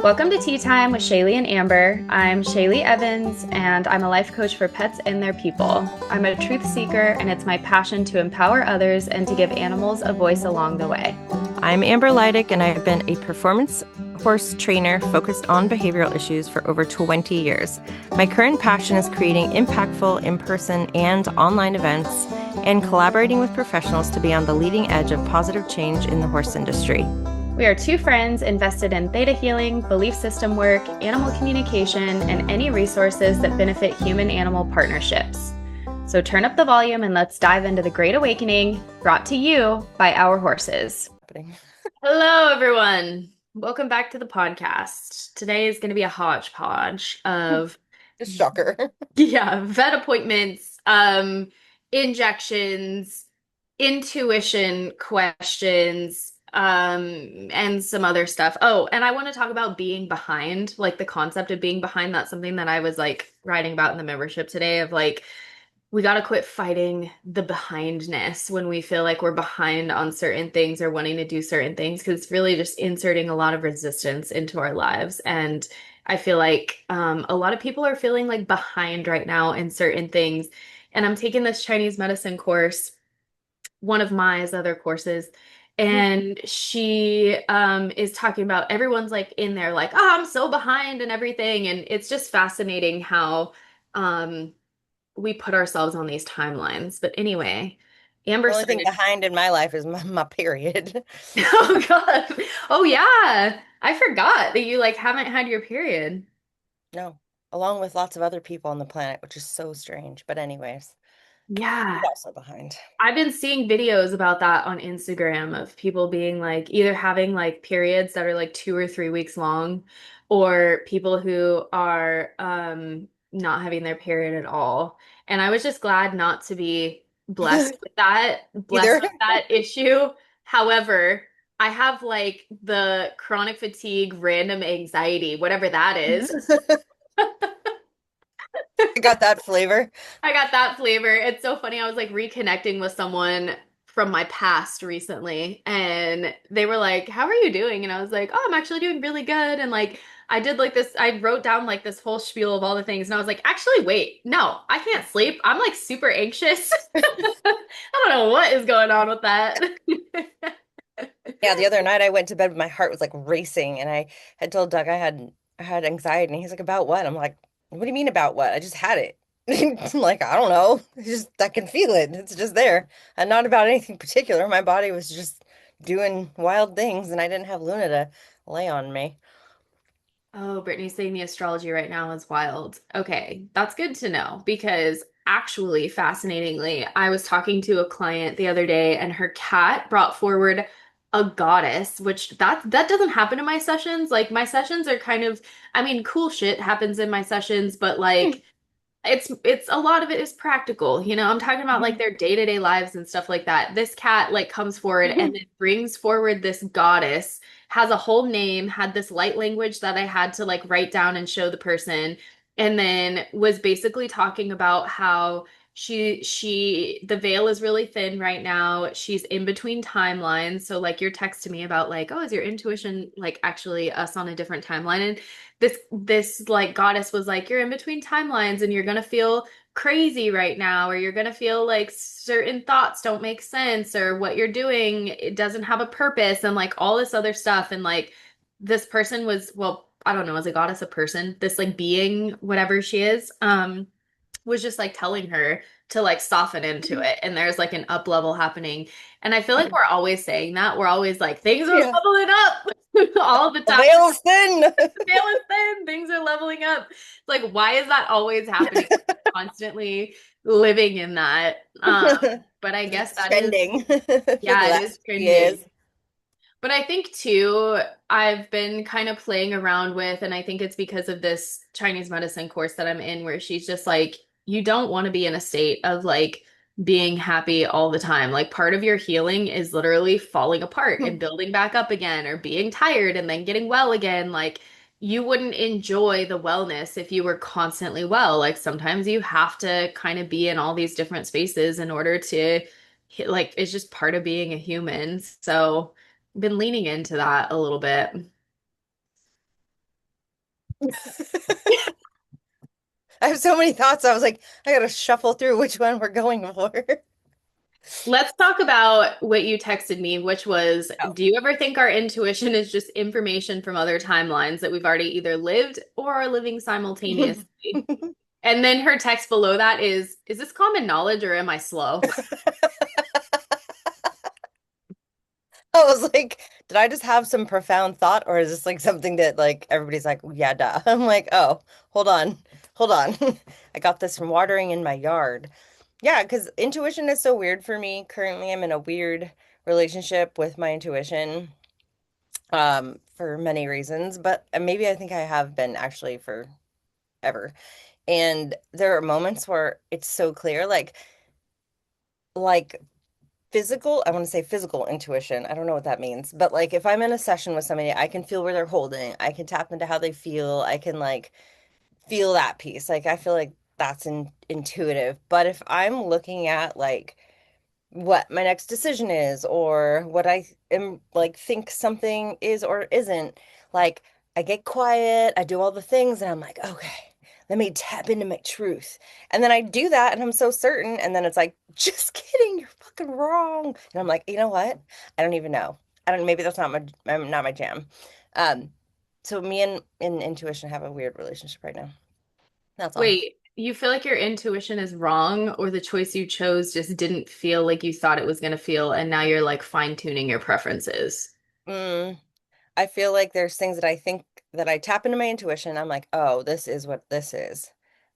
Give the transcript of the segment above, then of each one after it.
Welcome to Tea Time with Shaylee and Amber. I'm Shaylee Evans, and I'm a life coach for pets and their people. I'm a truth seeker, and it's my passion to empower others and to give animals a voice along the way. I'm Amber Leidick, and I've been a performance horse trainer focused on behavioral issues for over 20 years. My current passion is creating impactful in-person and online events and collaborating with professionals to be on the leading edge of positive change in the horse industry. We are two friends invested in theta healing, belief system work, animal communication, and any resources that benefit human-animal partnerships. So turn up the volume and let's dive into the Great Awakening, brought to you by our horses. Hello, everyone. Welcome back to the podcast. Today is going to be a hodgepodge of Shocker. vet appointments, injections, intuition questions, and some other stuff. Oh, and I want to talk about being behind, like the concept of being behind. That's something that I was like writing about in the membership today of like, we got to quit fighting the behindness when we feel like we're behind on certain things or wanting to do certain things, because it's really just inserting a lot of resistance into our lives. And I feel like a lot of people are feeling like behind right now in certain things. And I'm taking this Chinese medicine course, one of Mai's other courses, and she is talking about everyone's like in there like, oh, I'm so behind and everything. And it's just fascinating how we put ourselves on these timelines. But anyway, Amber The only thing started. behind in my life is my period. Oh God. Oh yeah. I forgot that you like haven't had your period. No, along with lots of other people on the planet, which is so strange. But anyways, I'm Yeah. also behind. I've been seeing videos about that on Instagram of people being like either having like periods that are like 2 or 3 weeks long, or people who are not having their period at all. And I was just glad not to be blessed Either. with that issue. However, I have like the chronic fatigue, random anxiety, whatever that is. I got that flavor. I got that flavor. It's so funny. I was like reconnecting with someone from my past recently, and they were like, "How are you doing?" And I was like, "Oh, I'm actually doing really good." And like, I did like this, I wrote down like this whole spiel of all the things, and I was like, "Actually, wait, no, I can't sleep. I'm like super anxious." I don't know what is going on with that. Yeah, the other night I went to bed, my heart was like racing, and I had told Doug I had anxiety, and he's like, "About what?" I'm like, "What do you mean about what? I just had it." I'm like, "I don't know. It's just I can feel it. It's just there, and not about anything particular. My body was just doing wild things, and I didn't have Luna to lay on me." Oh, Brittany's saying the astrology right now is wild. Okay, that's good to know because actually, fascinatingly, I was talking to a client the other day and her cat brought forward a goddess, which that doesn't happen in my sessions. Like my sessions are kind of, I mean, cool shit happens in my sessions, but like it's a lot of it is practical. I'm talking about like their day-to-day lives and stuff like that. This cat like comes forward and then brings forward this goddess, has a whole name, had this light language that I had to like write down and show the person, and then was basically talking about how the veil is really thin right now. She's in between timelines. So like your text to me about like, oh, is your intuition like actually us on a different timeline? And this like goddess was like, you're in between timelines and you're gonna feel crazy right now, or you're gonna feel like certain thoughts don't make sense, or what you're doing it doesn't have a purpose, and like all this other stuff. And like this person was, well, I don't know, is a goddess a person? This like being, whatever she is, was just like telling her to like soften into it, and there's like an up level happening. And I feel like we're always saying that, we're always like things are Yeah. leveling up all the The time. veil is thin. The veil is thin, things are leveling up. It's like, why is that always happening? Constantly living in that. But I guess It's that is, trending for the yeah, it is last few years. trending. But I think too, I've been kind of playing around with, and I think it's because of this Chinese medicine course that I'm in, where she's just like, you don't want to be in a state of like being happy all the time. Like part of your healing is literally falling apart and building back up again, or being tired and then getting well again. Like you wouldn't enjoy the wellness if you were constantly well. Like sometimes you have to kind of be in all these different spaces in order to, like, it's just part of being a human. So been leaning into that a little bit. I have so many thoughts. I was like, I gotta shuffle through which one we're going for. Let's talk about what you texted me, which was, Oh. do you ever think our intuition is just information from other timelines that we've already either lived or are living simultaneously? And then her text below that is this common knowledge or am I slow? I was like, did I just have some profound thought, or is this like something that like everybody's like, yeah, duh. I'm like, oh, hold on, hold on. I got this from watering in my yard. Yeah, because intuition is so weird for me. Currently, I'm in a weird relationship with my intuition, for many reasons, but maybe I think I have been actually forever. And there are moments where it's so clear, like physical, I want to say physical intuition. I don't know what that means, but like if I'm in a session with somebody, I can feel where they're holding. I can tap into how they feel. I can like feel that piece. Like I feel like that's intuitive. But if I'm looking at like what my next decision is or what I am like think something is or isn't, like I get quiet, I do all the things and I'm like, okay, let me tap into my truth. And then I do that and I'm so certain and then it's like, just kidding, you're fucking wrong. And I'm like, you know what? I don't even know. I don't, maybe that's not my jam. Um so me and intuition have a weird relationship right now. That's all. Wait, you feel like your intuition is wrong or the choice you chose just didn't feel like you thought it was going to feel and now you're like fine-tuning your preferences? Mm. I feel like there's things that I think that I tap into my intuition. I'm like, oh, this is what this is.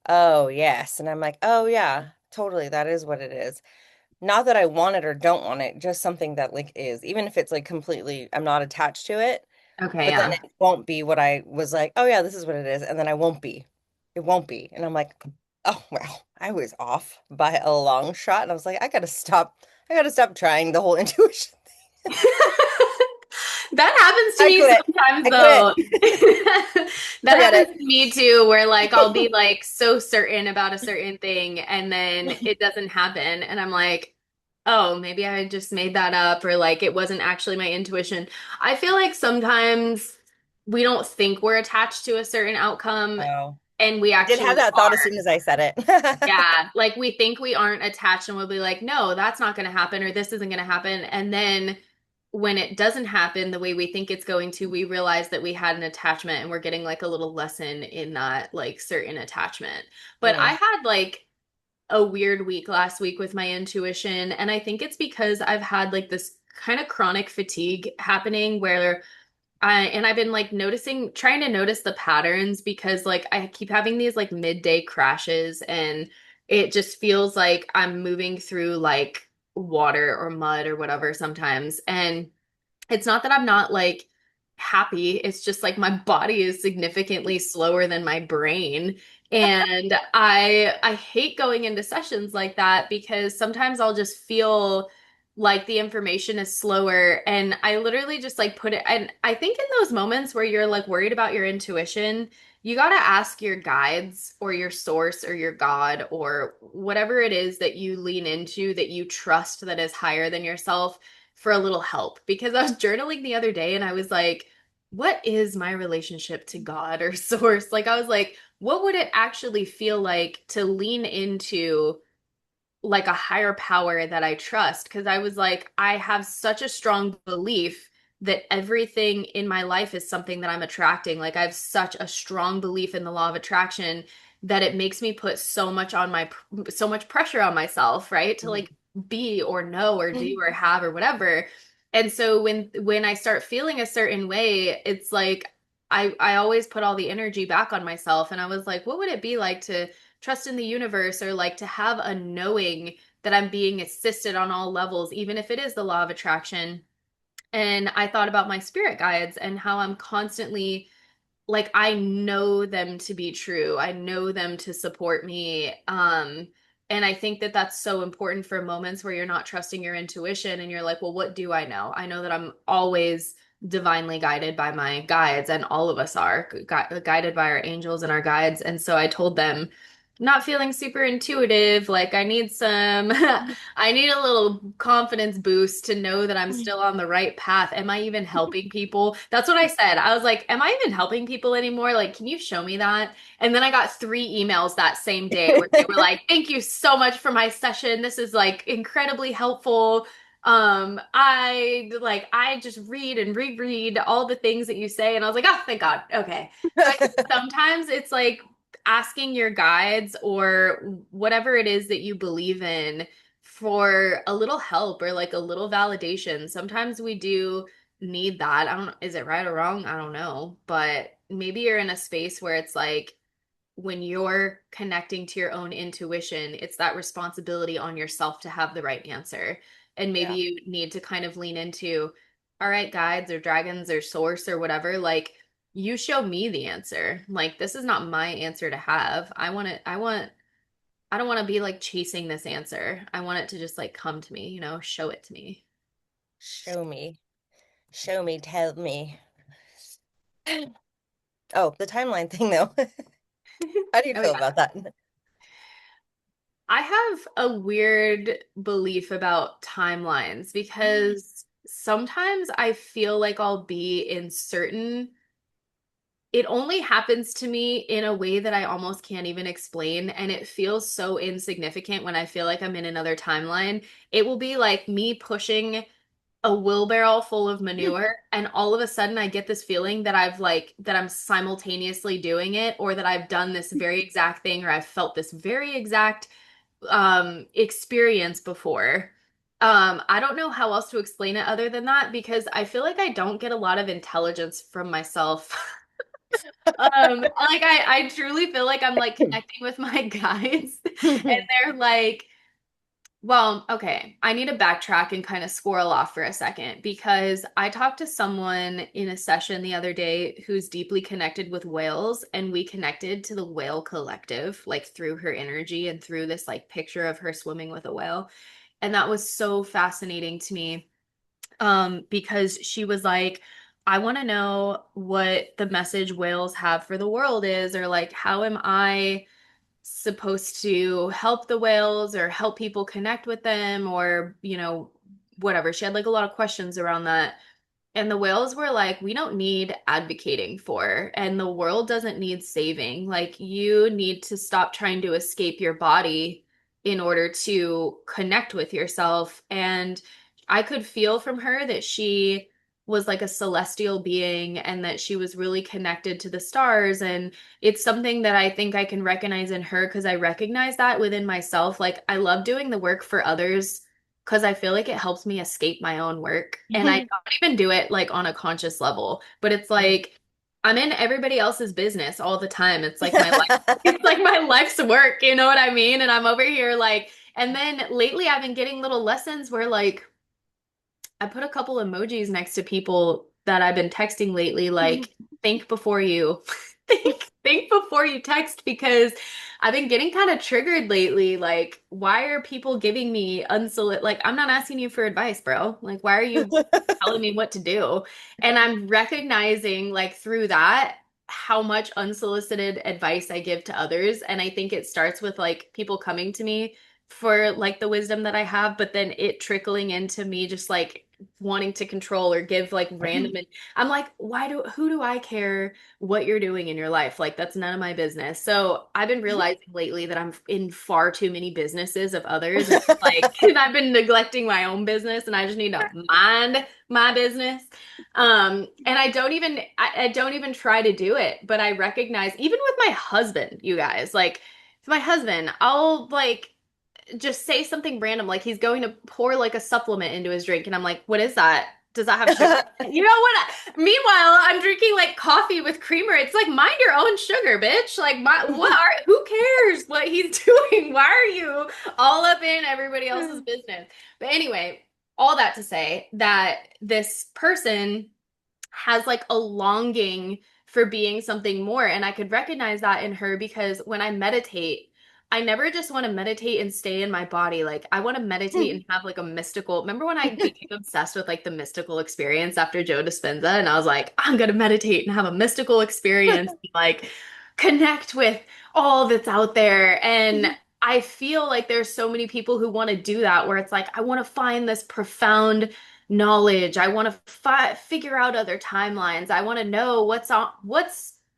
Oh, yes. And I'm like, oh, yeah, totally. That is what it is. Not that I want it or don't want it, just something that like is, even if it's like completely, I'm not attached to it, Okay, but then yeah. it won't be what I was like, oh, yeah, this is what it is. And then I won't be. It won't be. And I'm like, oh, well, I was off by a long shot. And I was like, I gotta stop trying the whole intuition. That happens to I me quit. sometimes I quit. though. That Forget happens it. to me too, where like I'll be like so certain about a certain thing and then it doesn't happen. And I'm like, oh, maybe I just made that up or like it wasn't actually my intuition. I feel like sometimes we don't think we're attached to a certain outcome Oh. and we I did have actually that thought as are. soon as I said it. Yeah, like we think we aren't attached and we'll be like, no, that's not going to happen or this isn't going to happen. And then when it doesn't happen the way we think it's going to, we realize that we had an attachment and we're getting like a little lesson in that like certain attachment. But I Mm. had like a weird week last week with my intuition. And I think it's because I've had like this kind of chronic fatigue happening where I've been like noticing, trying to notice the patterns because like I keep having these like midday crashes and it just feels like I'm moving through like water or mud or whatever sometimes. And it's not that I'm not like happy, it's just like my body is significantly slower than my brain. And I hate going into sessions like that because sometimes I'll just feel like the information is slower and I literally just like put it and I think in those moments where you're like worried about your intuition, you got to ask your guides or your source or your God or whatever it is that you lean into that you trust that is higher than yourself for a little help because I was journaling the other day and I was like, what is my relationship to God or source? Like, I was like, what would it actually feel like to lean into like a higher power that I trust? Because I was like, I have such a strong belief that everything in my life is something that I'm attracting. Like, I have such a strong belief in the law of attraction that it makes me put so much pressure on myself, right? To like be or know or do or have or whatever. And so when I start feeling a certain way, it's like I always put all the energy back on myself and I was like, what would it be like to trust in the universe or like to have a knowing that I'm being assisted on all levels, even if it is the law of attraction. And I thought about my spirit guides and how I'm constantly like, I know them to be true. I know them to support me. And I think that that's so important for moments where you're not trusting your intuition and you're like, well, what do I know? I know that I'm always divinely guided by my guides, and all of us are guided by our angels and our guides. And so I told them not feeling super intuitive. Like I need some, I need a little confidence boost to know that I'm still on the right path. Am I even helping people? That's what I said. I was like, am I even helping people anymore? Like, can you show me that? And then I got 3 emails that same day where they were like, thank you so much for my session. This is like incredibly helpful. I just read and reread all the things that you say, and I was like, oh, thank God. Okay. So I think sometimes it's like asking your guides or whatever it is that you believe in for a little help or like a little validation. Sometimes we do need that. I don't know, is it right or wrong? I don't know. But maybe you're in a space where it's like when you're connecting to your own intuition, it's that responsibility on yourself to have the right answer. And maybe Yeah. you need to kind of lean into, all right, guides or dragons or source or whatever, like you show me the answer. Like this is not my answer to have. I don't want to be like chasing this answer. I want it to just like come to me, show it to me. Show me. Show me, tell me. Oh, the timeline thing though. How do you Oh feel yeah. about that? I have a weird belief about timelines because sometimes I feel like I'll be in certain, it only happens to me in a way that I almost can't even explain. And it feels so insignificant when I feel like I'm in another timeline. It will be like me pushing a wheelbarrow full of manure, and all of a sudden I get this feeling that that I'm simultaneously doing it, or that I've done this very exact thing, or I've felt this very exact experience before. I don't know how else to explain it other than that because I feel like I don't get a lot of intelligence from myself. Like I truly feel like I'm like connecting with my guides and they're like, well, okay, I need to backtrack and kind of squirrel off for a second because I talked to someone in a session the other day who's deeply connected with whales, and we connected to the whale collective, like through her energy and through this like picture of her swimming with a whale. And that was so fascinating to me, because she was like, I want to know what the message whales have for the world is, or like, how am I supposed to help the whales or help people connect with them or, whatever. She had like a lot of questions around that. And the whales were like, we don't need advocating for, and the world doesn't need saving. Like, you need to stop trying to escape your body in order to connect with yourself. And I could feel from her that she was like a celestial being and that she was really connected to the stars. And it's something that I think I can recognize in her because I recognize that within myself. Like, I love doing the work for others because I feel like it helps me escape my own work. And I don't even do it like on a conscious level, but it's like I'm in everybody else's business all the time. It's like my life, it's like my life's work, you know what I mean? And I'm over here like, and then lately I've been getting little lessons where like I put a couple emojis next to people that I've been texting lately, like think before you think before you text because I've been getting kind of triggered lately. Like, why are people giving me unsolicited? Like, I'm not asking you for advice, bro. Like, why are you telling me what to do? And I'm recognizing, like, through that, how much unsolicited advice I give to others. And I think it starts with like people coming to me for like the wisdom that I have, but then it trickling into me just like wanting to control or give like random. I'm like, who do I care what you're doing in your life? Like, that's none of my business. So I've been realizing lately that I'm in far too many businesses of others. And like, and I've been neglecting my own business and I just need to mind my business. And I don't even try to do it, but I recognize even with my husband, you guys, like my husband, I'll like just say something random, like he's going to pour like a supplement into his drink, and I'm like, "What is that? Does that have sugar?" You know what? Meanwhile, I'm drinking like coffee with creamer. It's like mind your own sugar, bitch. Like who cares what he's doing? Why are you all up in everybody else's business? But anyway, all that to say that this person has like a longing for being something more. And I could recognize that in her because when I meditate, I never just want to meditate and stay in my body. Like, I want to meditate and have like a mystical. Remember when I became obsessed with like the mystical experience after Joe Dispenza? And I was like, I'm going to meditate and have a mystical experience. Like, connect with all that's out there. And I feel like there's so many people who want to do that, where it's like, I want to find this profound knowledge. I want to figure out other timelines. I want to know what's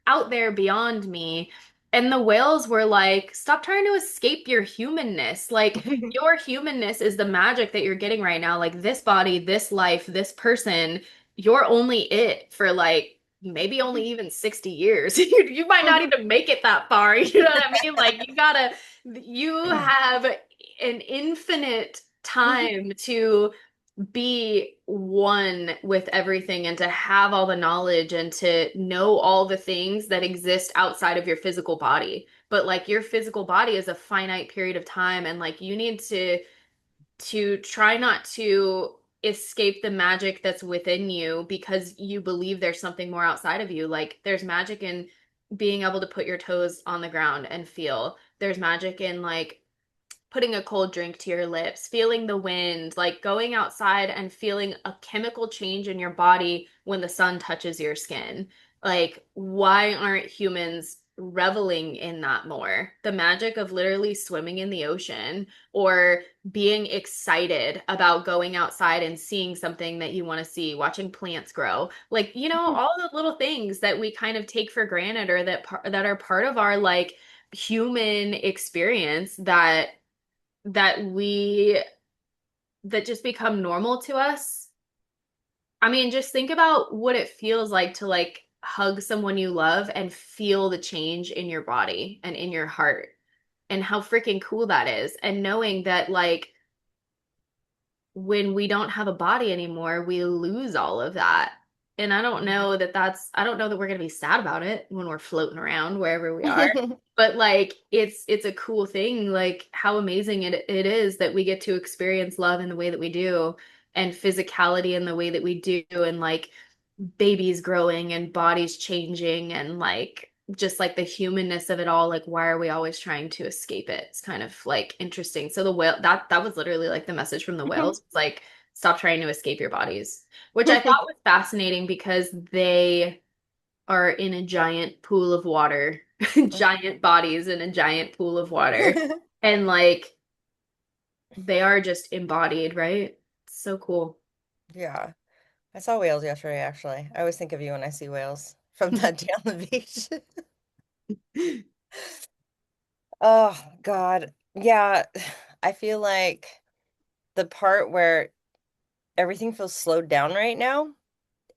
out there beyond me. And the whales were like, stop trying to escape your humanness. Like, your humanness is the magic that you're getting right now. Like, this body, this life, this person, you're only it for like maybe only even 60 years. You might not even make it that far. You know what I mean? Like, you have an infinite time to be one with everything and to have all the knowledge and to know all the things that exist outside of your physical body. But like, your physical body is a finite period of time, and like, you need to try not to escape the magic that's within you because you believe there's something more outside of you. Like, there's magic in being able to put your toes on the ground and feel. There's magic in like putting a cold drink to your lips, feeling the wind, like going outside and feeling a chemical change in your body when the sun touches your skin. Like, why aren't humans reveling in that more? The magic of literally swimming in the ocean, or being excited about going outside and seeing something that you want to see, watching plants grow. Like, all the little things that we kind of take for granted, or that are part of our like human experience, that that just become normal to us. I mean, just think about what it feels like to like hug someone you love and feel the change in your body and in your heart, and how freaking cool that is. And knowing that like when we don't have a body anymore, we lose all of that. And I don't know that we're going to be sad about it when we're floating around wherever we are. But like, it's a cool thing, like how amazing it is that we get to experience love in the way that we do, and physicality in the way that we do, and like babies growing and bodies changing, and like just like the humanness of it all. Like, why are we always trying to escape it? It's kind of like interesting. So the whale, that was literally like the message from the whales. It's like, stop trying to escape your bodies, which I thought was fascinating because they are in a giant pool of water, giant bodies in a giant pool of water. And like, they are just embodied, right? So cool. Yeah. I saw whales yesterday, actually. I always think of you when I see whales from that day on the beach. Oh, God. Yeah. I feel like the part where everything feels slowed down right now.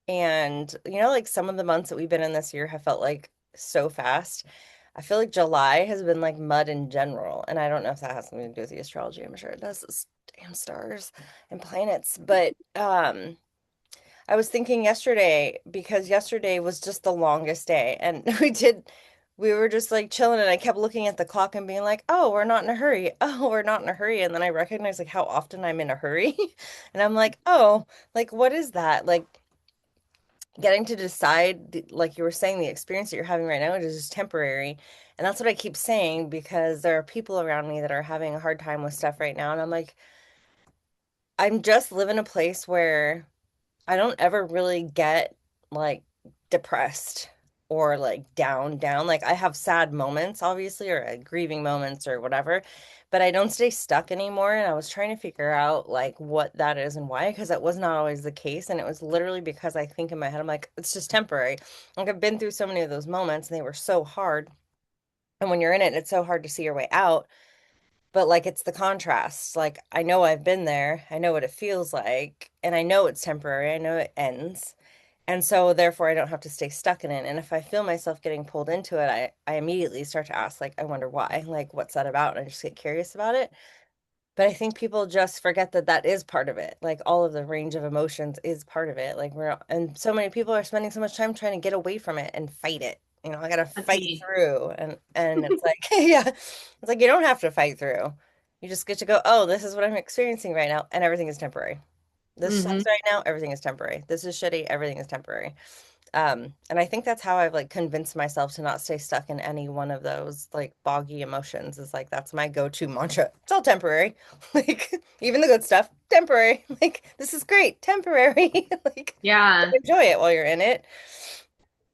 And, like some of the months that we've been in this year have felt like so fast. I feel like July has been like mud in general. And I don't know if that has something to do with the astrology. I'm sure it does. Those damn stars and planets. But I was thinking yesterday, because yesterday was just the longest day. And we were just like chilling, and I kept looking at the clock and being like, oh, we're not in a hurry. Oh, we're not in a hurry. And then I recognized like how often I'm in a hurry. And I'm like, oh, like what is that? Like getting to decide, like you were saying, the experience that you're having right now is just temporary. And that's what I keep saying, because there are people around me that are having a hard time with stuff right now. And I'm like, I'm just living a place where I don't ever really get like depressed or like down. Like I have sad moments, obviously, or grieving moments or whatever, but I don't stay stuck anymore. And I was trying to figure out like what that is and why, because that was not always the case. And it was literally because I think in my head, I'm like, it's just temporary. Like I've been through so many of those moments and they were so hard. And when you're in it, it's so hard to see your way out. But like it's the contrast. Like I know I've been there. I know what it feels like, and I know it's temporary. I know it ends. And so therefore I don't have to stay stuck in it. And if I feel myself getting pulled into it, I immediately start to ask, like, I wonder why. Like, what's that about? And I just get curious about it. But I think people just forget that that is part of it. Like all of the range of emotions is part of it. And so many people are spending so much time trying to get away from it and fight it. I gotta That's fight me. through. And it's like, yeah, it's like you don't have to fight through. You just get to go, oh, this is what I'm experiencing right now, and everything is temporary. This sucks Hmm. right now, everything is temporary. This is shitty, everything is temporary. And I think that's how I've like convinced myself to not stay stuck in any one of those like boggy emotions, is like that's my go-to mantra. It's all temporary. Like even the good stuff, temporary. Like this is great, temporary. Like Yeah. enjoy it while you're in it.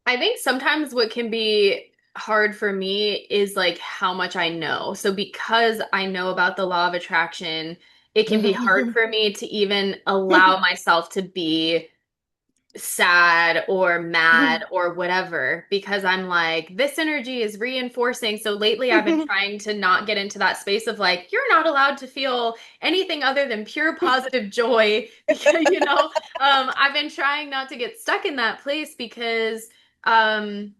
I think sometimes what can be hard for me is like how much I know. So because I know about the law of attraction, it can be hard for me to even allow myself to be sad or mad or whatever because I'm like, this energy is reinforcing. So lately I've been trying to not get into that space of like, you're not allowed to feel anything other than pure positive joy because, I've been trying not to get stuck in that place because, um,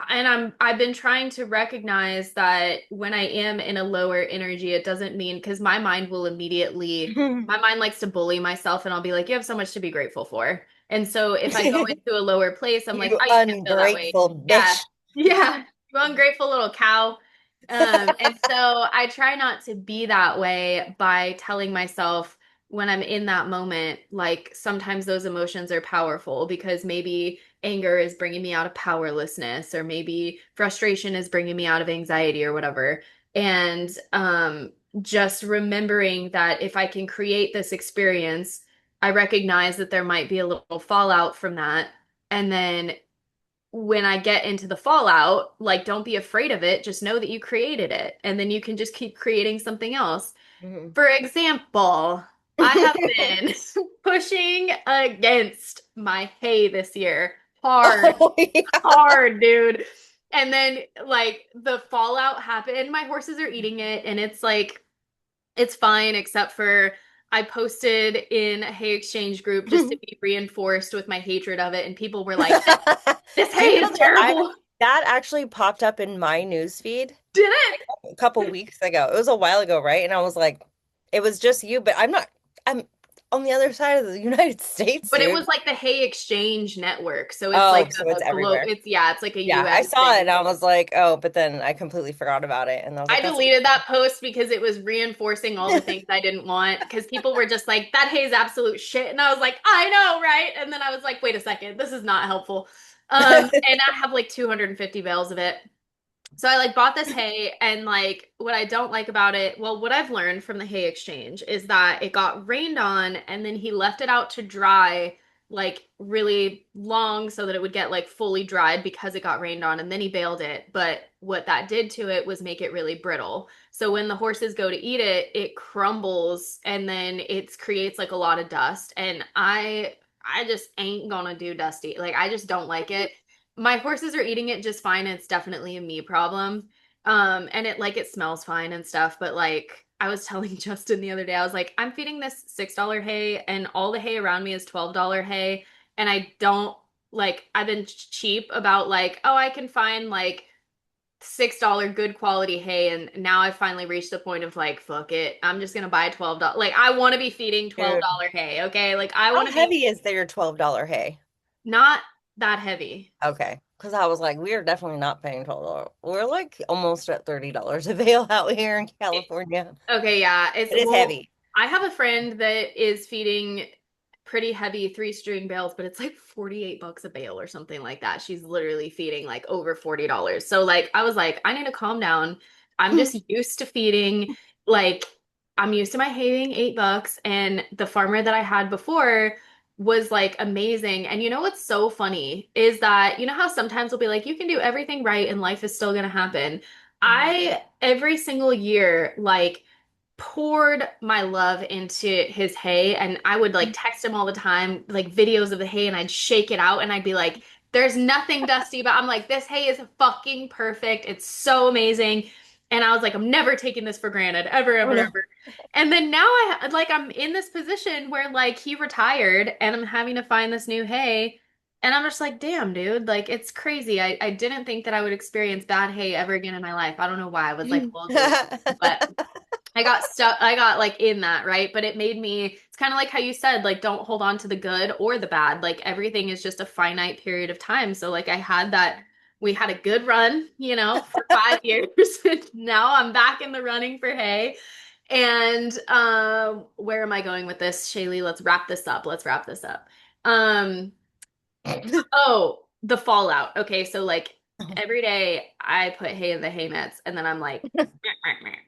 and I've been trying to recognize that when I am in a lower energy, it doesn't mean because my mind likes to bully myself and I'll be like, you have so much to be grateful for. And so if I go into a lower place, I'm like, You oh, you can't feel that way. ungrateful Yeah. bitch. Yeah. You ungrateful little cow. And so I try not to be that way by telling myself when I'm in that moment, like sometimes those emotions are powerful because maybe anger is bringing me out of powerlessness, or maybe frustration is bringing me out of anxiety or whatever. And just remembering that if I can create this experience, I recognize that there might be a little fallout from that. And then when I get into the fallout, like don't be afraid of it. Just know that you created it. And then you can just keep creating something else. Mhm. For example, I have been pushing against my hay this year hard, Oh, yeah. hard, dude. And then like the fallout happened. My horses are eating it, and it's like it's fine, except for I posted in a hay exchange group just to be reinforced with my hatred of it, and people were like, "This Do you hay know is that I terrible." that actually popped up in my news feed Did it? a couple weeks ago. It was a while ago, right? And I was like, it was just you, but I'm on the other side of the United States, But it dude. was like the Hay Exchange Network, so it's Oh, like so it's a globe. everywhere. It's yeah, it's like a Yeah, I U.S. saw it thing. and I was like, oh, but then I completely forgot about it. And I was like, I that's deleted that post because it was reinforcing all the things I didn't want. Because people were just like, "That hay's absolute shit," and I was like, "I know, right?" And then I was like, "Wait a second, this is not helpful." And I have like 250 bales of it. So I like bought this hay, and like what I don't like about it, well, what I've learned from the hay exchange is that it got rained on and then he left it out to dry like really long so that it would get like fully dried because it got rained on, and then he baled it. But what that did to it was make it really brittle. So when the horses go to eat it, it crumbles and then it creates like a lot of dust. And I just ain't gonna do dusty. Like I just don't like it. My horses are eating it just fine. It's definitely a me problem. And it smells fine and stuff, but like I was telling Justin the other day, I was like, I'm feeding this $6 hay and all the hay around me is $12 hay. And I don't like I've been cheap about like, oh, I can find like $6 good quality hay, and now I've finally reached the point of like, fuck it. I'm just gonna buy $12. Like I want to be feeding dude. $12 hay, okay? Like I How want to be heavy is their $12 hay? not that heavy. Okay. Because I was like, we are definitely not paying $12. We're like almost at $30 a bale out here in California. Okay, yeah. It's It is well, heavy. I have a friend that is feeding pretty heavy three-string bales, but it's like 48 bucks a bale or something like that. She's literally feeding like over $40. So like I was like, I need to calm down. I'm just used to feeding like I'm used to my hay being $8, and the farmer that I had before was like amazing. And you know what's so funny is that you know how sometimes we'll be like, you can do everything right and life is still gonna happen. Mhm. I every single year like poured my love into his hay, and I would like text him all the time like videos of the hay, and I'd shake it out and I'd be like, there's nothing dusty, but I'm like, this hay is fucking perfect. It's so amazing. And I was like, I'm never taking this for granted ever, Oh ever, no. ever. And then now I'm in this position where like he retired and I'm having to find this new hay. And I'm just like, damn, dude, like it's crazy. I didn't think that I would experience bad hay ever again in my life. I don't know why. I was like loyal to the system, but I got stuck, I got like in that, right? But it made me, it's kind of like how you said, like, don't hold on to the good or the bad. Like, everything is just a finite period of time. So, like, I had that, we had a good run, for 5 years. And now I'm back in the running for hay. And where am I going with this, Shaylee? Let's wrap this up. Let's wrap this up. Um, Oh, the fallout. Okay, so like every day I put hay in the hay nets and then I'm like,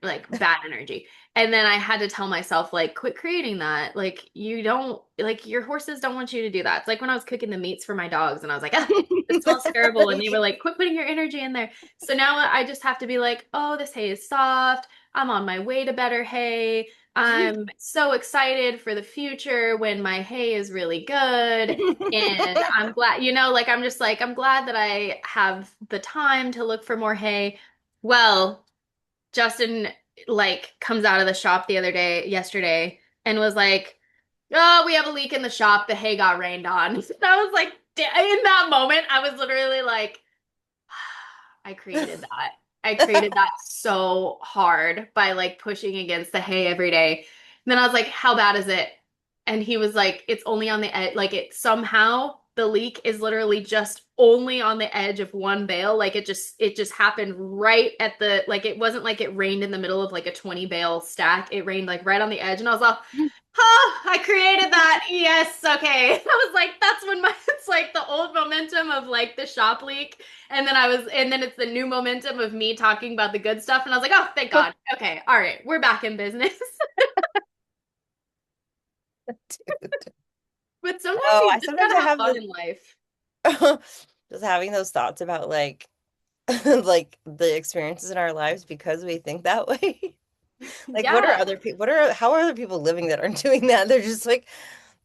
like bad energy. And then I had to tell myself, like, quit creating that. Like, you don't, like, your horses don't want you to do that. It's like when I was cooking the meats for my dogs and I was like, ah, it smells terrible. And they were like, quit putting your energy in there. So now I just have to be like, oh, this hay is soft. I'm on my way to better hay. I'm so excited for the future when my hay is really good. And I'm glad, like, I'm just like, I'm glad that I have the time to look for more hay. Well, Justin like comes out of the shop yesterday, and was like, "Oh, we have a leak in the shop. The hay got rained on." And I was like, in that moment, I was literally like, I created that. I created that so hard by like pushing against the hay every day. And then I was like, how bad is it? And he was like, it's only on the edge. Like it somehow the leak is literally just only on the edge of one bale. Like it just happened right at the like it wasn't like it rained in the middle of like a 20 bale stack. It rained like right on the edge. And I was like, oh, I created that. Yes, okay. I was like, that's when my it's like the old momentum of like the shop leak. And then it's the new momentum of me talking about the good stuff. And I was like, oh, thank God. Okay, all right, we're back in business. Dude. But sometimes Oh, you I just sometimes gotta I have have fun the in life. just having those thoughts about like like the experiences in our lives because we think that way. Like what are Yeah. other people how are other people living that aren't doing that? They're just like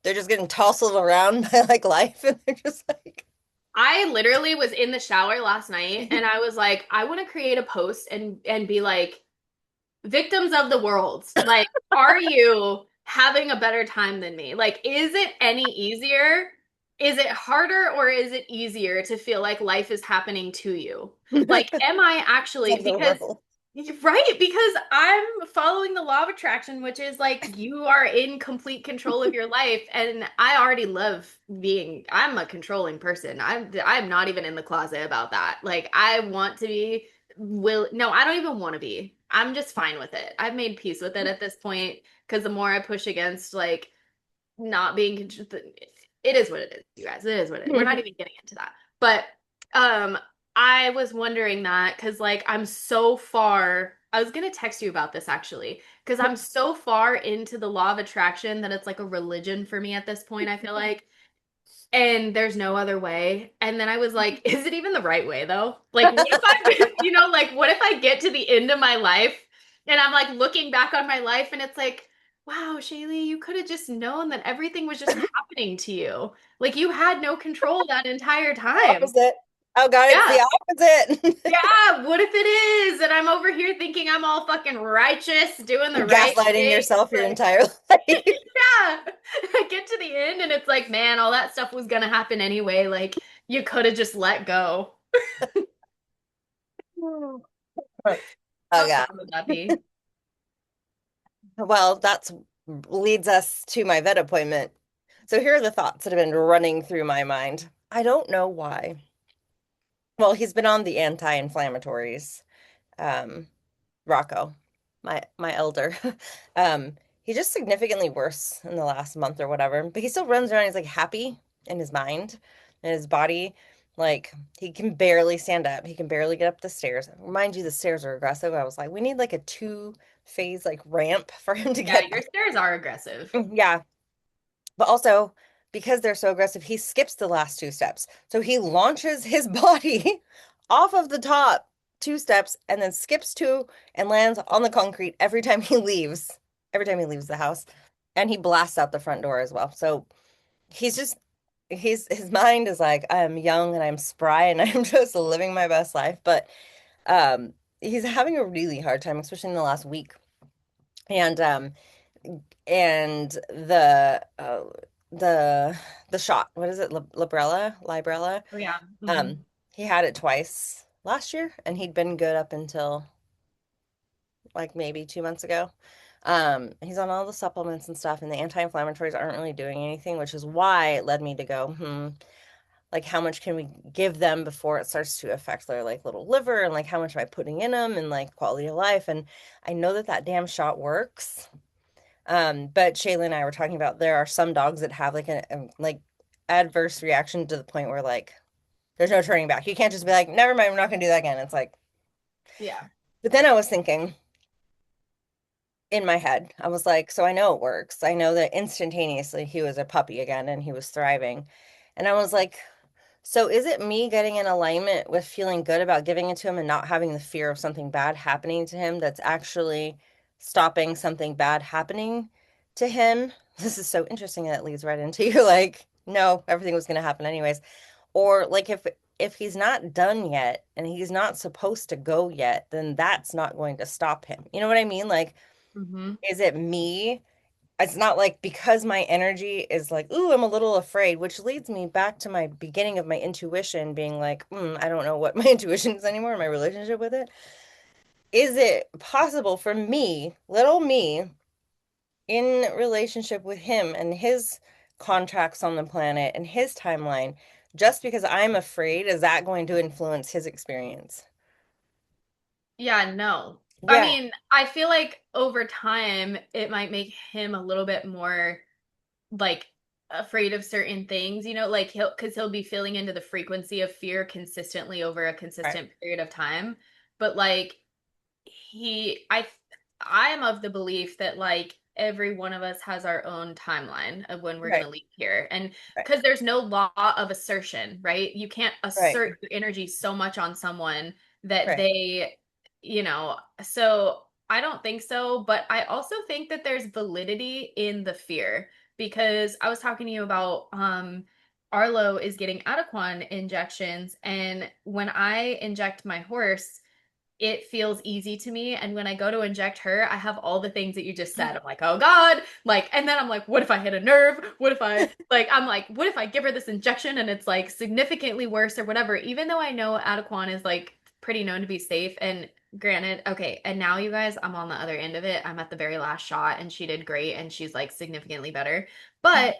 they're just getting tousled around by like life and they're just like I literally was in the shower last night and I was like, I want to create a post and be like, victims of the world, like, are you having a better time than me? Like, is it any easier? Is it harder or is it easier to feel like life is happening to you? Like, am I actually, of the because, world. right? Because I'm following the law of attraction, which is like you are in complete control of your life. And I already love I'm a controlling person. I'm not even in the closet about that. Like, I want to be no, I don't even want to be. I'm just fine with it. I've made peace with it at this point because the more I push against like not being it is what it is, you guys. It is what it is. We're not even getting into that. But um I was wondering that because like I'm so far I was gonna text you about this actually because I'm so far into the law of attraction that it's like a religion for me at this point, I feel like. And there's no other way. And then I was like, is it even the right way though? Like, what if I, like, what if I get to the end of my life and I'm like looking back on my life and it's like, wow, Shaylee, you could have just known that everything was just happening to you. Like, you had no control that entire time. Opposite. Oh God, it's Yeah. the opposite. Yeah. What if it is? And I'm over here thinking I'm all fucking righteous, doing the right Gaslighting thing. yourself your Like, entire life. yeah. I get to the end and it's like, man, all that stuff was gonna happen anyway. Like, you could have just let go. Oh How God. sad would that be? Well, that's leads us to my vet appointment. So here are the thoughts that have been running through my mind. I don't know why. Well, he's been on the anti-inflammatories. Um, Rocco, my elder. Um, he's just significantly worse in the last month or whatever, but he still runs around. He's like happy in his mind and his body. Like he can barely stand up. He can barely get up the stairs. Mind you, the stairs are aggressive. I was like, we need like a two-phase like ramp for him to Yeah, get your stairs are aggressive. up. Yeah, but also because they're so aggressive, he skips the last two steps. So he launches his body off of the top two steps and then skips two and lands on the concrete every time he leaves the house. And he blasts out the front door as well. So he's just his mind is like, I'm young and I'm spry and I'm just living my best life. But he's having a really hard time, especially in the last week. And and the the shot, what is it? Librella. Oh yeah. He had it twice last year and he'd been good up until like maybe 2 months ago. He's on all the supplements and stuff, and the anti-inflammatories aren't really doing anything, which is why it led me to go, like how much can we give them before it starts to affect their like little liver and like how much am I putting in them and like quality of life. And I know that that damn shot works. But Shayla and I were talking about there are some dogs that have like a like adverse reaction to the point where like there's no turning back. You can't just be like, never mind, I'm not gonna do that again. It's like, Yeah. but then I was thinking, in my head. I was like, so I know it works. I know that instantaneously he was a puppy again and he was thriving. And I was like, so is it me getting in alignment with feeling good about giving it to him and not having the fear of something bad happening to him that's actually stopping something bad happening to him? This is so interesting that it leads right into you like, no, everything was going to happen anyways. Or like if he's not done yet and he's not supposed to go yet, then that's not going to stop him. You know what I mean? Like, Hmm. is it me? It's not like because my energy is like, ooh, I'm a little afraid, which leads me back to my beginning of my intuition being like, I don't know what my intuition is anymore, my relationship with it. Is it possible for me, little me, in relationship with him and his contracts on the planet and his timeline, just because I'm afraid, is that going to influence his experience? Yeah, no. I Yeah, mean, I feel like over time it might make him a little bit more like afraid of certain things, like he'll be feeling into the frequency of fear consistently over a right, consistent period of time. But like he I am of the belief that like every one of us has our own timeline of when we're going right, to leave here. And right, because there's no law of assertion, right? You can't right, assert your energy so much on someone that right. so I don't think so, but I also think that there's validity in the fear because I was talking to you about Arlo is getting Adequan injections, and when I inject my horse, it feels easy to me. And when I go to inject her, I have all the things that you just said. I'm like, oh God. Like, and then I'm like, what if I hit a nerve? I'm like, what if I give her this injection and it's like significantly worse or whatever? Even though I know Adequan is like pretty known to be safe. And granted, okay, and now you guys, I'm on the other end of it. I'm at the very last shot and she did great and she's like significantly better. But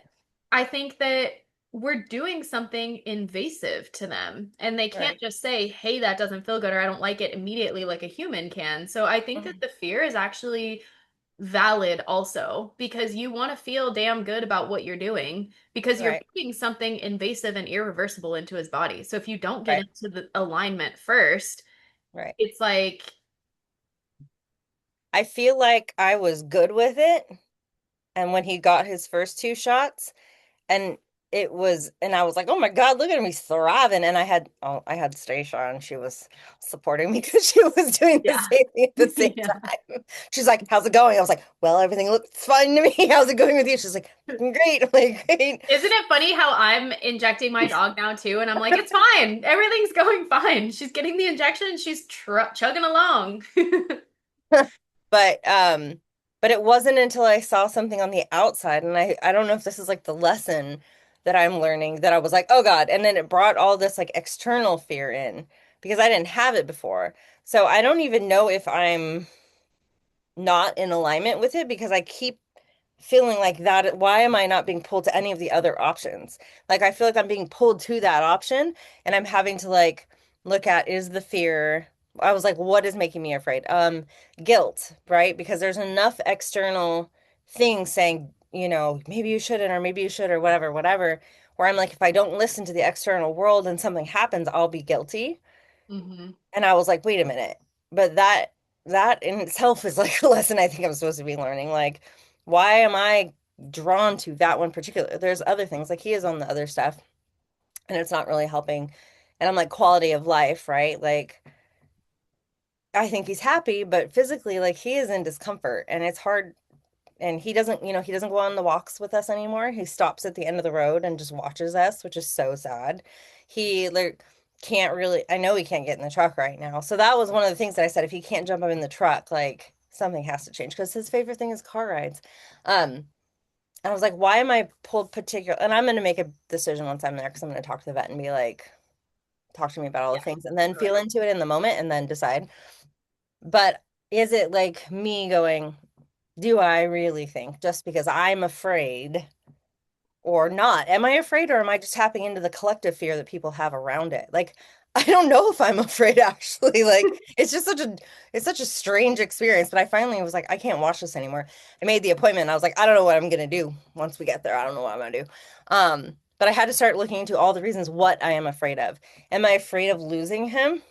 I think that we're doing something invasive to them and they can't Right. just say, hey, that doesn't feel good or I don't like it immediately like a human can. So I think that Mhm. the fear is actually valid also because you want to feel damn good about what you're doing because you're Right, putting something invasive and irreversible into his body. So if you don't get right, into the alignment first, right. it's like, I feel like I was good with it. And when he got his first two shots, and and I was like, oh my God, look at him, he's thriving. And I had Stacia, and she was supporting me because she was doing the yeah. same thing at the same Yeah. time. She's like, how's it going? I was like, well, everything looks fine to me. How's it going with you? She's like, great. I'm like, great. Isn't it funny how I'm injecting my dog now too? And I'm like, it's fine. Everything's going fine. She's getting the injection. She's chugging along. But but it wasn't until I saw something on the outside, and I don't know if this is like the lesson that I'm learning, that I was like, oh God. And then it brought all this like external fear in because I didn't have it before. So I don't even know if I'm not in alignment with it because I keep feeling like that. Why am I not being pulled to any of the other options? Like I feel like I'm being pulled to that option and I'm having to like look at, is the fear, I was like, what is making me afraid? Guilt, right? Because there's enough external things saying, maybe you shouldn't, or maybe you should, or whatever, whatever, where I'm like, if I don't listen to the external world and something happens, I'll be guilty. Hmm. And I was like, wait a minute. But that in itself is like a lesson I think I'm supposed to be learning. Like, why am I drawn to that one particular? There's other things, like he is on the other stuff, and it's not really helping. And I'm like, quality of life, right? Like, I think he's happy, but physically, like he is in discomfort, and it's hard. And he doesn't go on the walks with us anymore. He stops at the end of the road and just watches us, which is so sad. He like can't really, I know he can't get in the truck right now. So that was one of the things that I said, if he can't jump up in the truck, like something has to change because his favorite thing is car rides. And I was like, why am I pulled particular? And I'm going to make a decision once I'm there because I'm going to talk to the vet and be like, talk to me about all the Yeah, things and then totally. feel into it in the moment and then decide. But is it like me going, do I really think just because I'm afraid or not? Am I afraid or am I just tapping into the collective fear that people have around it? Like, I don't know if I'm afraid actually. Like, it's such a strange experience, but I finally was like, I can't watch this anymore. I made the appointment and I was like, I don't know what I'm gonna do once we get there. I don't know what I'm gonna do. But I had to start looking into all the reasons what I am afraid of. Am I afraid of losing him?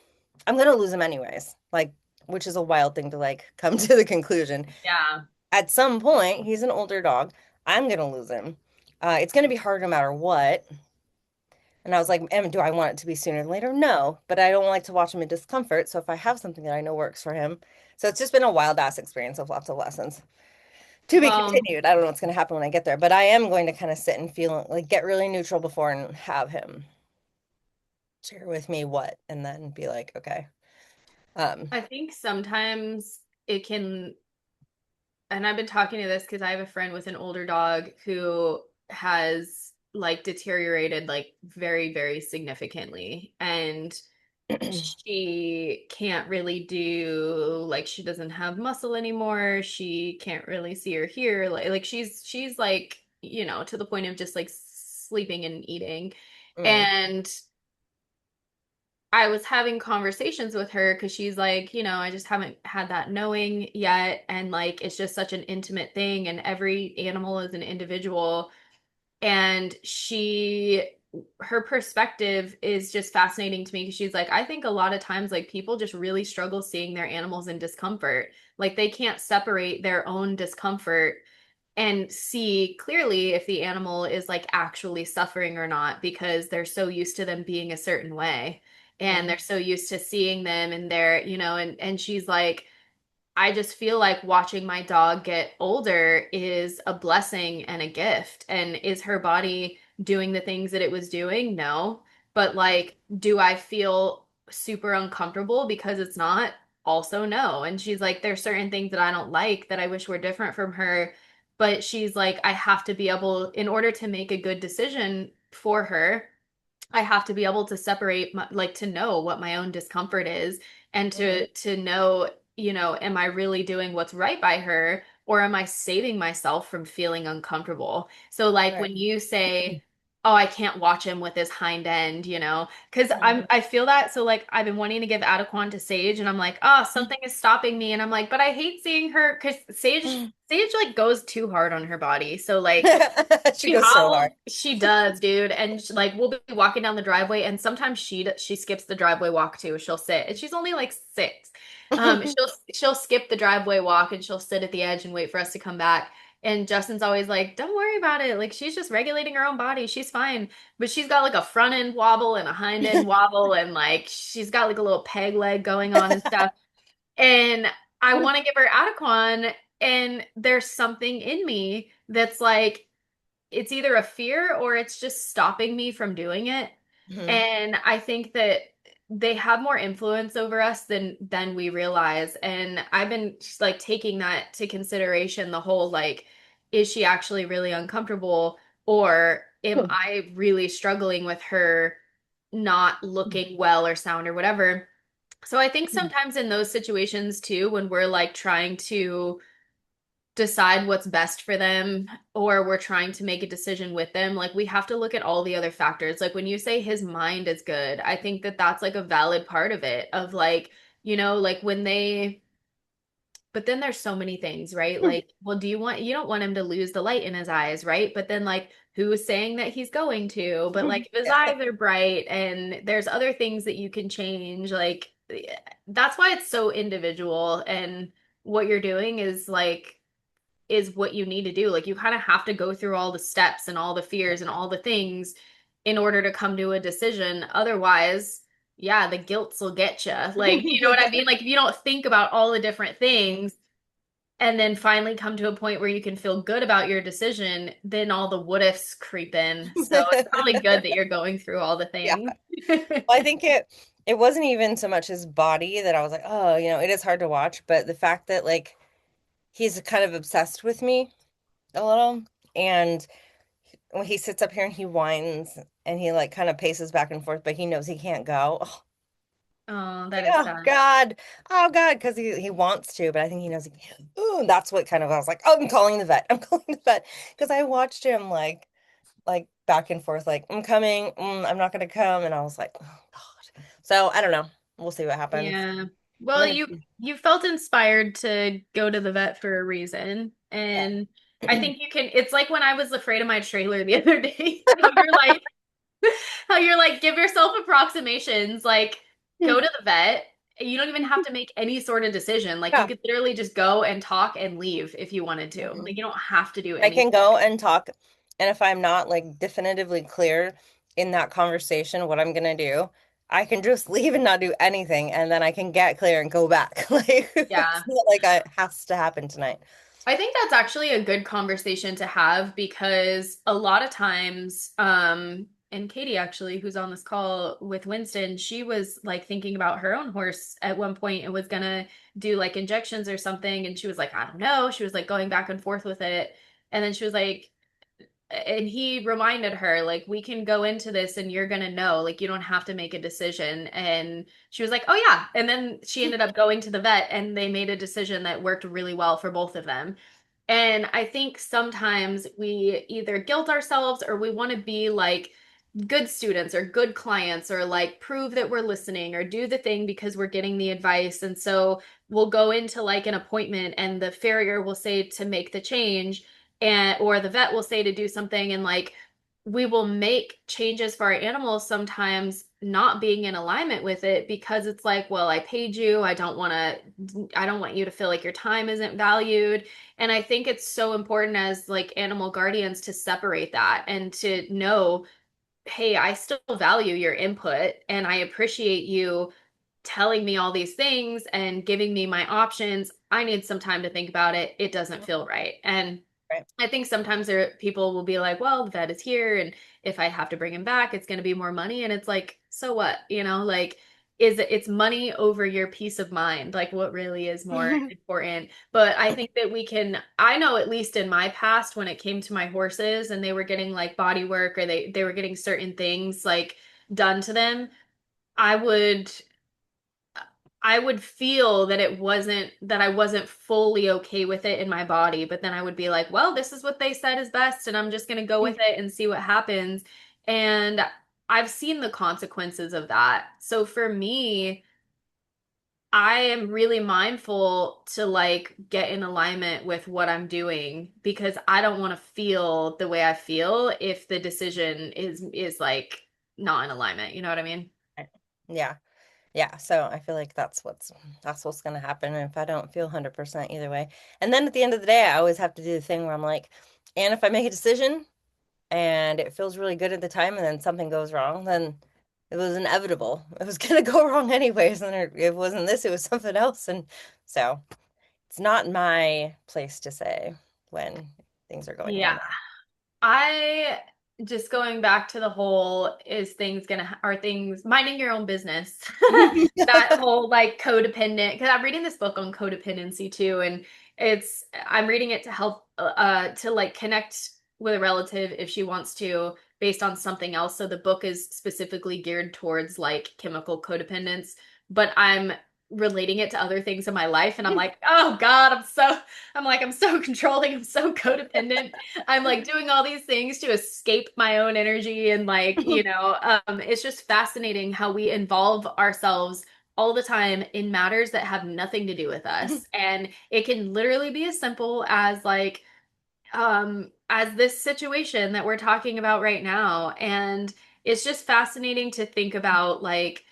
I'm gonna lose him anyways. Like, which is a wild thing to like come to the conclusion. Yeah. at some point, he's an older dog. I'm gonna lose him. It's gonna be hard no matter what. And I was like, do I want it to be sooner than later? No, but I don't like to watch him in discomfort. So if I have something that I know works for him, so it's just been a wild ass experience of lots of lessons. To be Well, continued. I don't know what's going to happen when I get there, but I am going to kind of sit and feel like get really neutral before and have him share with me what, and then be like, okay. Um, I think sometimes it can, and I've been talking to this because I have a friend with an older dog who has like deteriorated like very, very significantly. And she can't really do like she doesn't have muscle anymore. She can't really see or hear. Like she's like, to the point of just like sleeping and eating. mm, And I was having conversations with her because she's like, I just haven't had that knowing yet. And like, it's just such an intimate thing, and every animal is an individual. And her perspective is just fascinating to me because she's like, I think a lot of times, like, people just really struggle seeing their animals in discomfort. Like, they can't separate their own discomfort and see clearly if the animal is like actually suffering or not because they're so used to them being a certain way, and mm, they're so used to seeing them and they're, and she's like, I just feel like watching my dog get older is a blessing and a gift. And is her body doing the things that it was doing? No. But like, do I feel super uncomfortable because it's not? Also, no. And she's like, there's certain things that I don't like that I wish were different from her. But she's like, I have to be able, in order to make a good decision for her, I have to be able to separate like to know what my own discomfort is, and mm, to know, am I really doing what's right by her, or am I saving myself from feeling uncomfortable? So like right. when you say, "Oh, I can't watch him with his hind end," because Mm. I feel that. So like I've been wanting to give Adequan to Sage, and I'm like, "Oh, something is stopping me." And I'm like, "But I hate seeing her because Sage like goes too hard on her body." So like She she goes so hard. howls. She does, dude. And like we'll be walking down the driveway, and sometimes she skips the driveway walk too. She'll sit, and she's only like 6. She'll skip the driveway walk and she'll sit at the edge and wait for us to come back. And Justin's always like, "Don't worry about it. Like she's just regulating her own body. She's fine." But she's got like a front end wobble and a hind end wobble, and like she's got like a little peg leg going on and stuff. And I want to give her Adequan, and there's something in me that's like, it's either a fear or it's just stopping me from doing it. Mhm. And I think that they have more influence over us than we realize. And I've been just, like, taking that to consideration, the whole like, is she actually really uncomfortable, or am I really struggling with her not looking well or sound or whatever? So I think sometimes in those situations too, when we're like trying to decide what's best for them, or we're trying to make a decision with them, like we have to look at all the other factors. Like when you say his mind is good, I think that that's like a valid part of it, of like, like when they, but then there's so many things, right? Like, well, you don't want him to lose the light in his eyes, right? But then like, who's saying that he's going to? But like if his Yeah. eyes are bright and there's other things that you can change, like that's why it's so individual. And what you're doing is what you need to do. Like you kind of have to go through all the steps and all the fears and all the things in order to come to a decision. Otherwise, yeah, the guilt will get you. Like, you know what I mean? Like if you don't think about all the different things and then finally come to a point where you can feel good about your decision, then all the what ifs creep in. So it's probably good that you're going through all the Yeah. things. Well, I think it wasn't even so much his body that I was like, oh, it is hard to watch, but the fact that like he's kind of obsessed with me a little. And when he sits up here and he whines and he like kind of paces back and forth, but he knows he can't go. Oh, Oh, that like, is sad. oh God, because he wants to, but I think he knows he can't. Ooh, that's what kind of I was like, oh, I'm calling the vet. I'm calling the vet because I watched him like back and forth, like I'm coming, I'm not gonna come, and I was like, oh God. So I don't know. We'll see what happens. Yeah. I'm Well, gonna, you felt inspired to go to the vet for a reason. And I yeah. think you can, it's like when I was afraid of my trailer the other day. How you're like, give yourself approximations, like go to the vet You don't even have to make any sort of decision. Like you Yeah. could literally just go and talk and leave if you wanted to. Mhm. Like you don't have to do I can anything. go and talk, and if I'm not like definitively clear in that conversation what I'm gonna do, I can just leave and not do anything, and then I can get clear and go back. Like it's Yeah. not like it has to happen tonight. I think that's actually a good conversation to have because a lot of times, and Katie actually, who's on this call with Winston, she was like thinking about her own horse at one point and was gonna do like injections or something. And she was like, I don't know. She was like going back and forth with it. And then she was like, and he reminded her like we can go into this and you're gonna know like you don't have to make a decision, and she was like oh yeah, and then she ended up going to the vet and they made a decision that worked really well for both of them. And I think sometimes we either guilt ourselves or we want to be like good students or good clients or like prove that we're listening or do the thing because we're getting the advice. And so we'll go into like an appointment and the farrier will say to make the change, and or the vet will say to do something, and like we will make changes for our animals sometimes not being in alignment with it because it's like, well, I paid you. I don't want you to feel like your time isn't valued. And I think it's so important as like animal guardians to separate that and to know, hey, I still value your input and I appreciate you telling me all these things and giving me my options. I need some time to think about it. It doesn't feel right. And Right. I think sometimes people will be like, well, the vet is here, and if I have to bring him back, it's going to be more money. And it's like, so what? Like, it's money over your peace of mind? Like, what really is more important? But I think that I know at least in my past, when it came to my horses and they were getting like body work or they were getting certain things like done to them, I would I would feel that I wasn't fully okay with it in my body, but then I would be like, well, this is what they said is best, and I'm just going to go with it and see what happens. And I've seen the consequences of that. So for me, I am really mindful to like get in alignment with what I'm doing because I don't want to feel the way I feel if the decision is like not in alignment. You know what I mean? Yeah. Yeah, so I feel like that's what's gonna happen if I don't feel 100% either way. And then at the end of the day, I always have to do the thing where I'm like, and if I make a decision and it feels really good at the time and then something goes wrong, then it was inevitable. It was gonna go wrong anyways, and it wasn't this, it was something else. And so it's not my place to say when things are going Yeah. wrong. I just going back to the whole are things minding your own business? That whole like codependent, because I'm reading this book on codependency too, and I'm reading it to help to like connect with a relative if she wants to based on something else. So the book is specifically geared towards like chemical codependence, but I'm relating it to other things in my life and I'm like, "Oh God, I'm so controlling, I'm so codependent." I'm like doing all these things to escape my own energy and like, it's just fascinating how we involve ourselves all the time in matters that have nothing to do with us. And it can literally be as simple as like as this situation that we're talking about right now. And it's just fascinating to think about like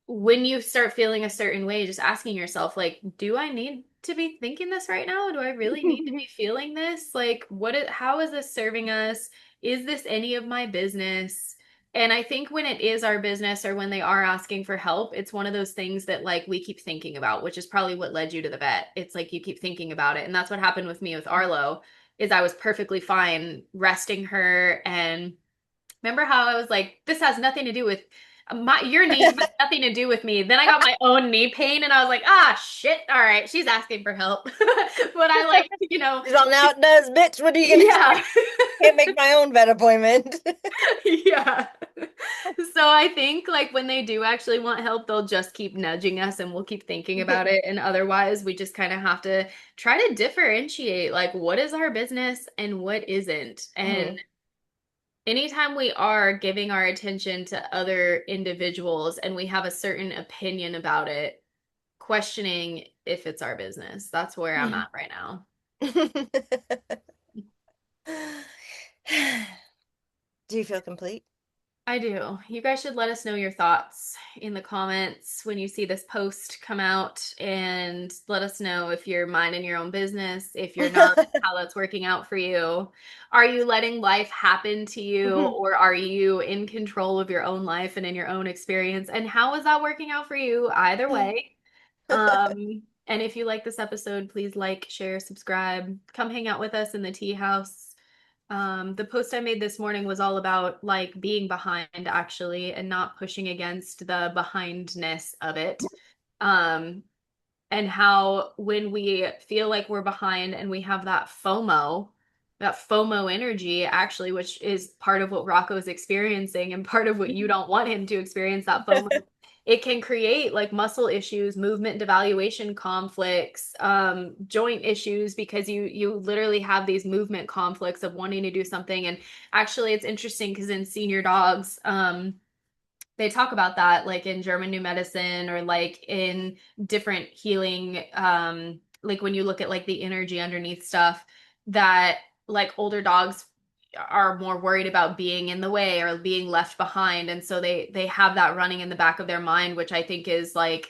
when you start feeling a certain way, just asking yourself, like, do I need to be thinking this right now? Do I really need to be feeling this? Like, how is this serving us? Is this any of my business? And I think when it is our business or when they are asking for help, it's one of those things that like we keep thinking about, which is probably what led you to the vet. It's like you keep thinking about it. And that's what happened with me with Arlo, is I was perfectly fine resting her. And remember how I was like, this has nothing to do with your knee has nothing to do with me. Then I got my own knee pain and I was like, ah, shit. All right. She's asking for help. But I like, She's all, now it does, bitch. What are you gonna do? yeah. Can't make my own vet appointment. Yeah. So I think like when they do actually want help, they'll just keep nudging us and we'll keep thinking about it. And otherwise, we just kind of have to try to differentiate like what is our business and what isn't. And Mhm. anytime we are giving our attention to other individuals and we have a certain opinion about it, questioning if it's our business. That's where I'm at right now. Do you feel complete? I do. You guys should let us know your thoughts in the comments when you see this post come out, and let us know if you're minding your own business, if you're not, how that's working out for you. Are you letting life happen to you, or are you in control of your own life and in your own experience? And how is that working out for you? Either way. And if you like this episode, please like, share, subscribe, come hang out with us in the tea house. The post I made this morning was all about like being behind actually and not pushing against the behindness of it. Um, and how when we feel like we're behind and we have that FOMO energy actually, which is part of what Rocco's experiencing and part of what you don't want him to experience, that FOMO, it can create like muscle issues, movement devaluation conflicts, joint issues, because you literally have these movement conflicts of wanting to do something. And actually it's interesting because in senior dogs, they talk about that like in German new medicine or like in different healing, like when you look at like the energy underneath stuff, that like older dogs are more worried about being in the way or being left behind, and so they have that running in the back of their mind, which I think is like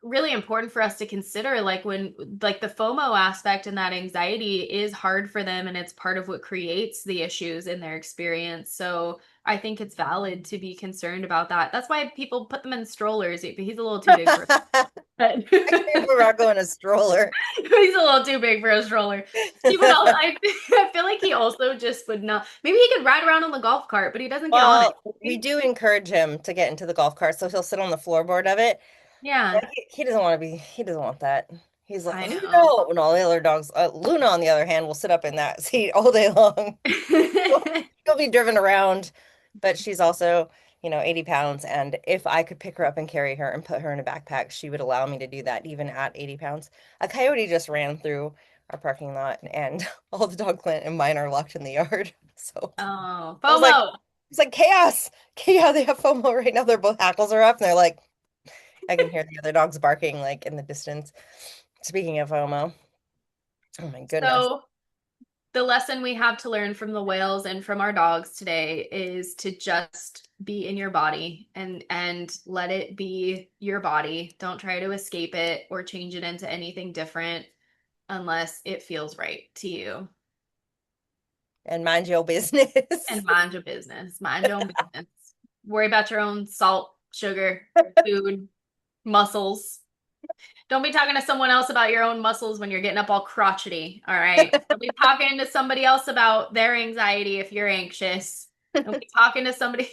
really important for us to consider, like when like the FOMO aspect and that anxiety is hard for them, and it's part of what creates the issues in their experience. So I think it's valid to be concerned about that. That's why people put them in strollers. He's a little too big for it. I can't put Rocco in a stroller. He's a little too big for a stroller. He would also, I feel like he also just would not. Maybe he could ride around on the golf cart, but he doesn't get on it. Well, we do encourage him to get into the golf cart, so he'll sit on the floorboard of it. Yeah, But he doesn't want to be, he doesn't want that. He's like, I oh know. no. And all the other dogs, Luna, on the other hand, will sit up in that seat all day long. She'll be driven around, but she's also, 80 pounds. And if I could pick her up and carry her and put her in a backpack, she would allow me to do that even at 80 pounds. A coyote just ran through our parking lot, and all the dogs went and mine are locked in the yard. So Oh, I was like, FOMO. it's like chaos. Chaos. They have FOMO right now. Their both hackles are up and they're like, I can hear the other dogs barking like in the distance. Speaking of FOMO, oh my goodness. So the lesson we have to learn from the whales and from our dogs today is to just be in your body and let it be your body. Don't try to escape it or change it into anything different unless it feels right to you. And mind your business. And mind your business. Mind your own business. Worry about your own salt, sugar, food, muscles. Don't be talking to someone else about your own muscles when you're getting up all crotchety. All right. Don't be talking to somebody else about their anxiety if you're anxious. Don't be talking to somebody.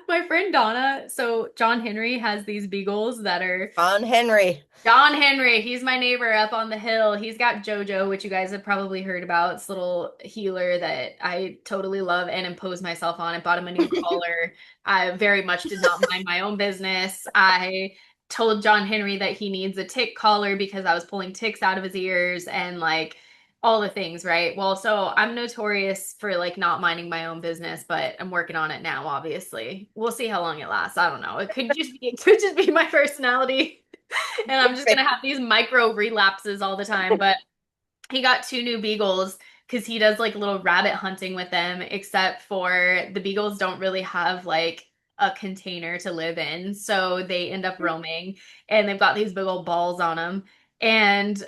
My friend Donna, so John Henry has these beagles that are On Henry. John Henry. He's my neighbor up on the hill. He's got JoJo, which you guys have probably heard about. It's a little healer that I totally love and impose myself on. I bought him a new collar. I very much did not mind my own business. I told John Henry that he needs a tick collar because I was pulling ticks out of his ears and like all the things, right? Well, so I'm notorious for like not minding my own business, but I'm working on it now, obviously. We'll see how long it lasts. I don't know. It could just be my personality. And I'm just gonna have these micro relapses all the time. But he got two new beagles because he does like little rabbit hunting with them, except for the beagles don't really have like a container to live in. So they end up roaming and they've got these big old balls on them. And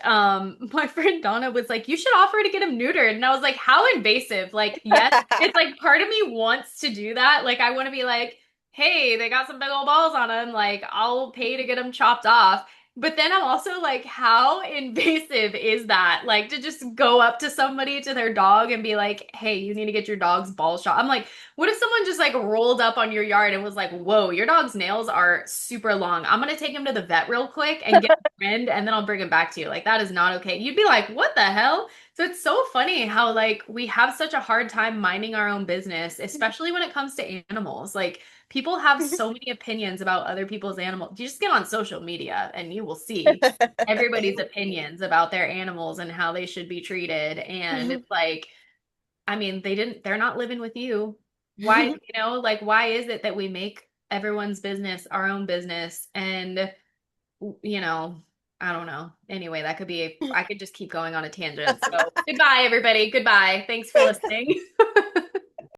my friend Donna was like, you should offer to get him neutered. And I was like, how invasive? Like, yes, it's like part of me wants to do that. Like, I want to be like, hey, they got some big old balls on them. Like, I'll pay to get them chopped off. But then I'm also like, how invasive is that? Like to just go up to somebody, to their dog, and be like, hey, you need to get your dog's balls shot. I'm like, what if someone just like rolled up on your yard and was like, whoa, your dog's nails are super long. I'm gonna take him to the vet real quick and get him trimmed, and then I'll bring him back to you. Like, that is not okay. You'd be like, what the hell? So it's so funny how like we have such a hard time minding our own business, especially when it comes to animals. Like people have so many opinions about other people's animals. You just get on social media and you will see everybody's opinions about their animals and how they should be treated. And it's like, I mean, they're not living with you. Why, like, why is it that we make everyone's business our own business? And, you know, I don't know. Anyway, I could just keep going on a tangent. So goodbye, everybody. Goodbye. Thanks for listening.